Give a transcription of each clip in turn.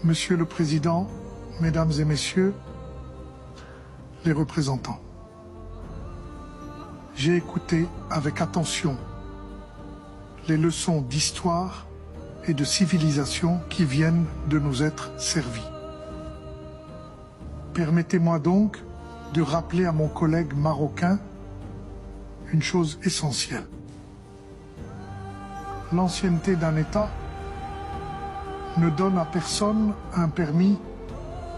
Monsieur le Président, Mesdames et Messieurs, les représentants, j'ai écouté avec attention les leçons d'histoire et de civilisation qui viennent de nous être servies. Permettez-moi donc de rappeler à mon collègue marocain une chose essentielle. L'ancienneté d'un État ne donne à personne un permis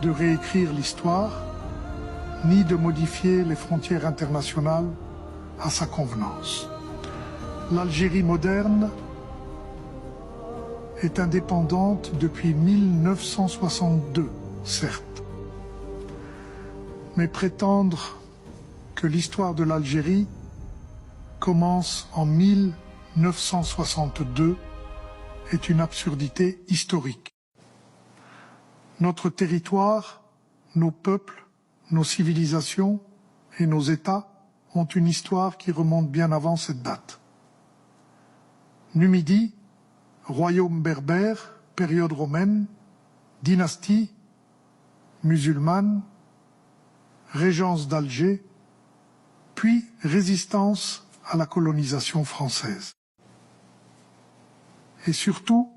de réécrire l'histoire, ni de modifier les frontières internationales à sa convenance. L'Algérie moderne est indépendante depuis 1962, certes. Mais prétendre que l'histoire de l'Algérie commence en 1962 est une absurdité historique. Notre territoire, nos peuples, nos civilisations et nos États ont une histoire qui remonte bien avant cette date. Numidie, royaume berbère, période romaine, dynastie musulmane, régence d'Alger, puis résistance à la colonisation française. Et surtout,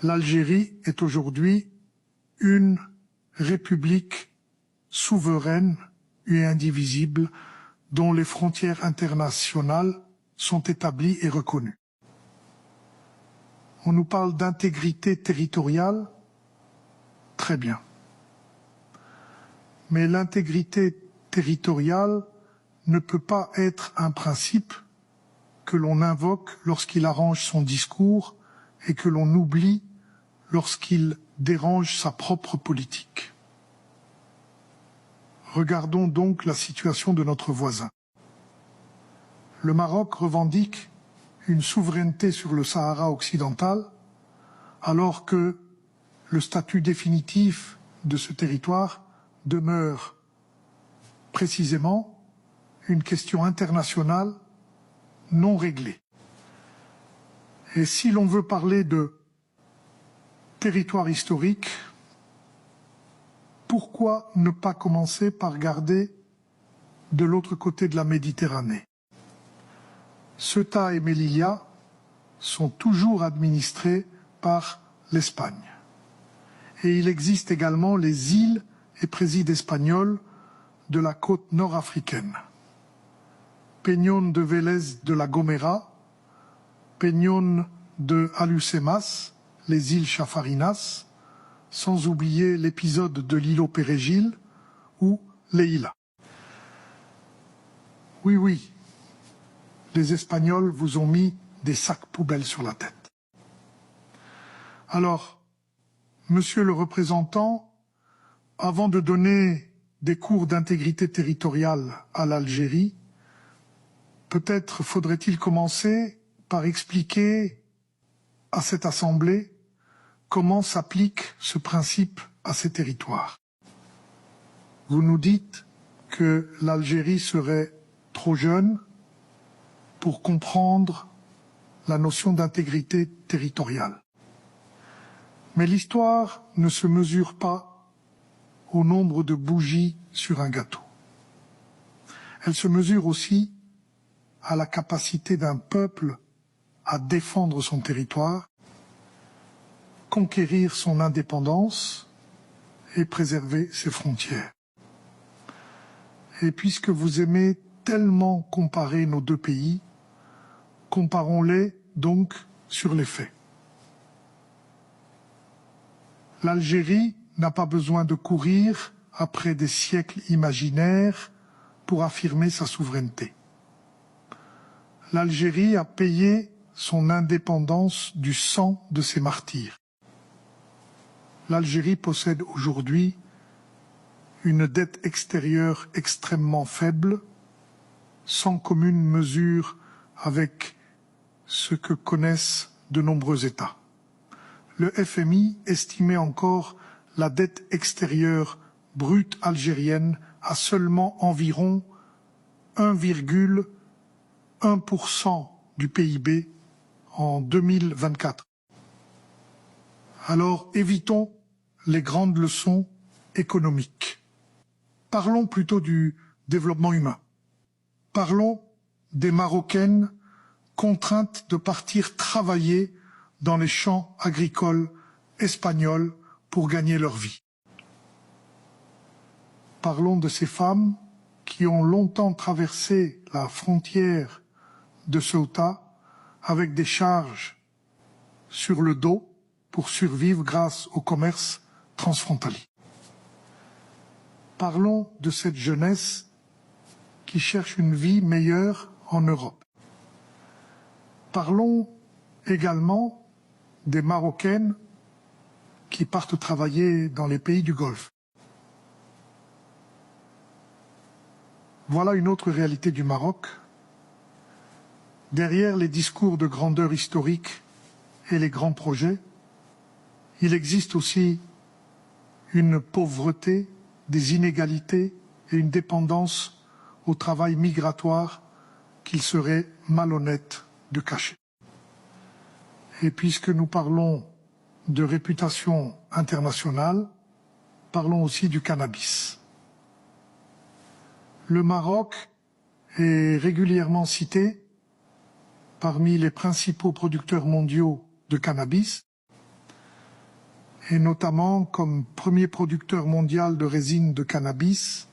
l'Algérie est aujourd'hui une république souveraine et indivisible dont les frontières internationales sont établies et reconnues. On nous parle d'intégrité territoriale, très bien. Mais l'intégrité territoriale ne peut pas être un principe que l'on invoque lorsqu'il arrange son discours et que l'on oublie lorsqu'il dérange sa propre politique. Regardons donc la situation de notre voisin. Le Maroc revendique une souveraineté sur le Sahara occidental, alors que le statut définitif de ce territoire demeure précisément une question internationale non réglée. Et si l'on veut parler de territoire historique, pourquoi ne pas commencer par regarder de l'autre côté de la Méditerranée? Ceuta et Melilla sont toujours administrés par l'Espagne. Et il existe également les îles et présides espagnols de la côte nord-africaine. Peñón de Vélez de la Gomera, Peñón de Alhucemas, les îles Chafarinas, sans oublier l'épisode de l'îlot Pérégil ou Leila. Oui, les Espagnols vous ont mis des sacs poubelles sur la tête. Alors, Monsieur le représentant, avant de donner des cours d'intégrité territoriale à l'Algérie, peut-être faudrait-il commencer par expliquer à cette Assemblée comment s'applique ce principe à ces territoires. Vous nous dites que l'Algérie serait trop jeune pour comprendre la notion d'intégrité territoriale. Mais l'histoire ne se mesure pas au nombre de bougies sur un gâteau. Elle se mesure aussi à la capacité d'un peuple à défendre son territoire, conquérir son indépendance et préserver ses frontières. Et puisque vous aimez tellement comparer nos deux pays, comparons-les donc sur les faits. L'Algérie n'a pas besoin de courir après des siècles imaginaires pour affirmer sa souveraineté. L'Algérie a payé son indépendance du sang de ses martyrs. L'Algérie possède aujourd'hui une dette extérieure extrêmement faible, sans commune mesure avec ce que connaissent de nombreux États. Le FMI estimait encore la dette extérieure brute algérienne à seulement environ 1,1% du PIB en 2024. Alors évitons les grandes leçons économiques. Parlons plutôt du développement humain. Parlons des Marocaines contraintes de partir travailler dans les champs agricoles espagnols pour gagner leur vie. Parlons de ces femmes qui ont longtemps traversé la frontière de Ceuta avec des charges sur le dos pour survivre grâce au commerce transfrontalier. Parlons de cette jeunesse qui cherche une vie meilleure en Europe. Parlons également des Marocaines qui partent travailler dans les pays du Golfe. Voilà une autre réalité du Maroc. Derrière les discours de grandeur historique et les grands projets, il existe aussi une pauvreté, des inégalités et une dépendance au travail migratoire qu'il serait malhonnête de cacher. Et puisque nous parlons de réputation internationale, parlons aussi du cannabis. Le Maroc est régulièrement cité parmi les principaux producteurs mondiaux de cannabis, et notamment comme premier producteur mondial de résine de cannabis,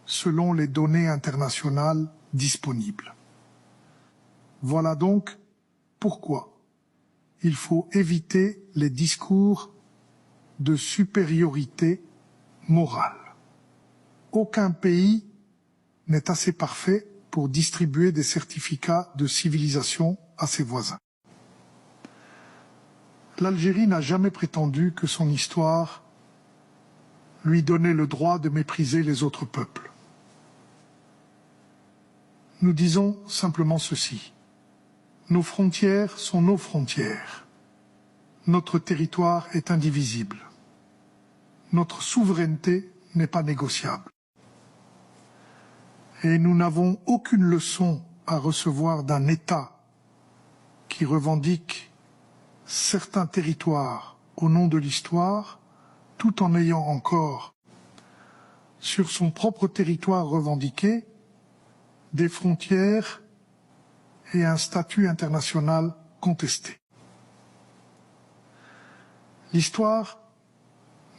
selon les données internationales disponibles. Voilà donc pourquoi il faut éviter les discours de supériorité morale. Aucun pays n'est assez parfait pour distribuer des certificats de civilisation à ses voisins. L'Algérie n'a jamais prétendu que son histoire lui donnait le droit de mépriser les autres peuples. Nous disons simplement ceci. Nos frontières sont nos frontières. Notre territoire est indivisible. Notre souveraineté n'est pas négociable. Et nous n'avons aucune leçon à recevoir d'un État qui revendique certains territoires au nom de l'histoire, tout en ayant encore sur son propre territoire revendiqué des frontières et un statut international contesté. L'histoire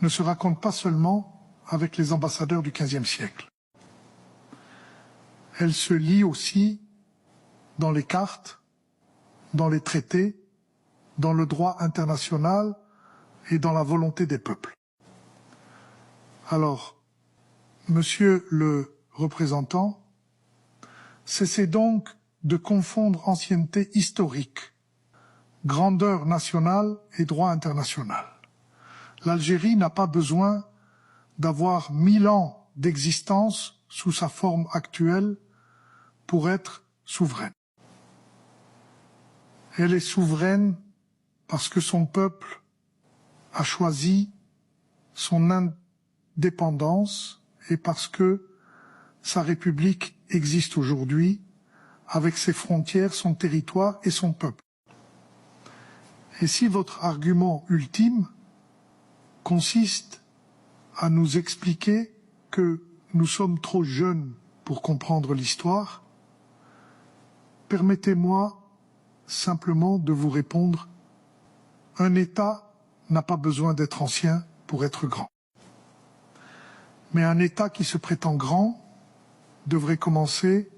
ne se raconte pas seulement avec les ambassadeurs du XVe siècle. Elle se lit aussi dans les cartes, dans les traités, dans le droit international et dans la volonté des peuples. Alors, monsieur le représentant, cessez donc de confondre ancienneté historique, grandeur nationale et droit international. L'Algérie n'a pas besoin d'avoir 1000 ans d'existence sous sa forme actuelle pour être souveraine. Elle est souveraine parce que son peuple a choisi son indépendance et parce que sa République existe aujourd'hui avec ses frontières, son territoire et son peuple. Et si votre argument ultime consiste à nous expliquer que nous sommes trop jeunes pour comprendre l'histoire, permettez-moi simplement de vous répondre: un État n'a pas besoin d'être ancien pour être grand. Mais un État qui se prétend grand devrait commencer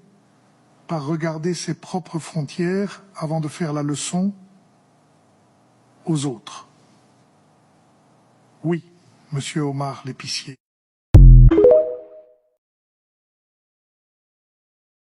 par regarder ses propres frontières avant de faire la leçon aux autres. Oui, monsieur Omar l'épicier.